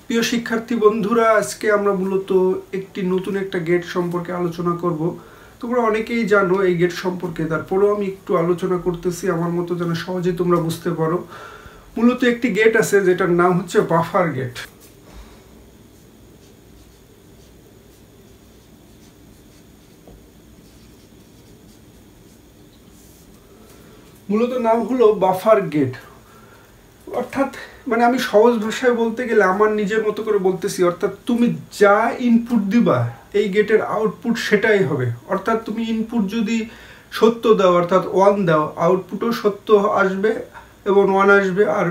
প্রিয় শিক্ষার্থী বন্ধুরা, আজকে আমরা মূলত একটি নতুন একটা গেট সম্পর্কে আলোচনা করব। তোমরা অনেকেই জানো এই গেট সম্পর্কে, তারপরেও আমি একটু আলোচনা করতেছি আমার মতো যেন সহজে তোমরা বুঝতে পারো। মূলত একটি গেট আছে যেটার নাম হচ্ছে বাফার গেট। মূলত নাম হলো বাফার গেট, অর্থাৎ আমি সহজ ভাষায় বলতে গেলে আমার নিজের মতো করে বলতেছি, অর্থাৎ তুমি যা ইনপুট দিবা এই গেটের আউটপুট সেটাই হবে। অর্থাৎ তুমি ইনপুট যদি সত্য দাও অর্থাৎ 1 দাও, আউটপুটও সত্য আসবে এবং 1 আসবে। আর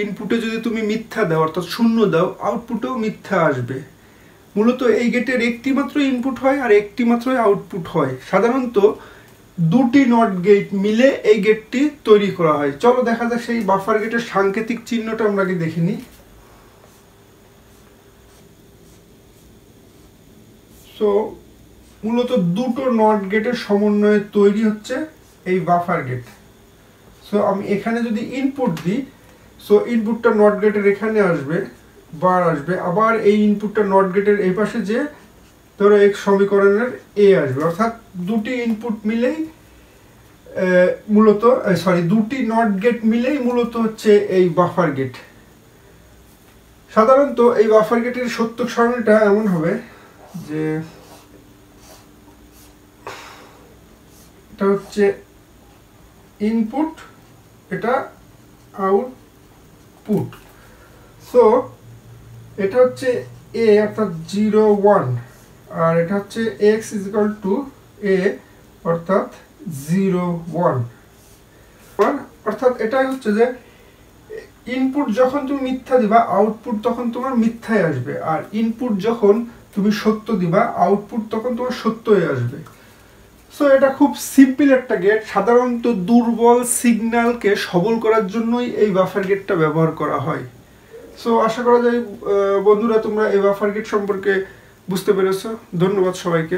ইনপুটে যদি তুমি মিথ্যা দাও অর্থাৎ 0 দাও, আউটপুটেও মিথ্যা আসবে। মূলত এই গেটের একটি মাত্র ইনপুট হয় আর একটি মাত্রই আউটপুট হয়। সাধারণত দুটি নট গেট মিলে এই গেটটি তৈরি করা হয়। চলো দেখা যাক সেই বাফার গেটের সাংকেতিক চিহ্নটা আমরা আগে দেখে নিই। সো মূলত দুটো নট গেটের সমন্বয়ে তৈরি হচ্ছে এই বাফার গেট। সো আমি এখানে যদি ইনপুট দিই, সো ইনপুটটা নট গেটের এখানে আসবে, বার আসবে, আবার এই ইনপুটটা নট গেটের এই পাশে যে ধরো এক সমীকরণের এ আসবে। অর্থাৎ দুটি ইনপুট মিলেই দুটি নট গেট মিলেই মূলত হচ্ছে এই বাফার গেট। সাধারণত এই বাফার গেটের সত্য সারণীটা এমন হবে যে এটা হচ্ছে ইনপুট, এটা আউটপুট। সো এটা হচ্ছে এ অর্থাৎ 0 1, আর এটা হচ্ছে x = a অর্থাৎ 0 1। অর্থাৎ এটাই হচ্ছে যে ইনপুট যখন তুমি মিথ্যা দিবা আউটপুট তখন তোমার মিথ্যাই আসবে, আর ইনপুট যখন তুমি সত্য দিবা আউটপুট তখন তোমার সত্যই আসবে। সো এটা খুব সিম্পল একটা গেট। সাধারণত দুর্বল সিগন্যালকে সবল করার জন্যই এই বাফার গেটটা ব্যবহার করা হয়। সো আশা করা যায় বন্ধুরা তোমরা এই বাফার গেট সম্পর্কে বুঝতে পেরেছো। ধন্যবাদ সবাইকে।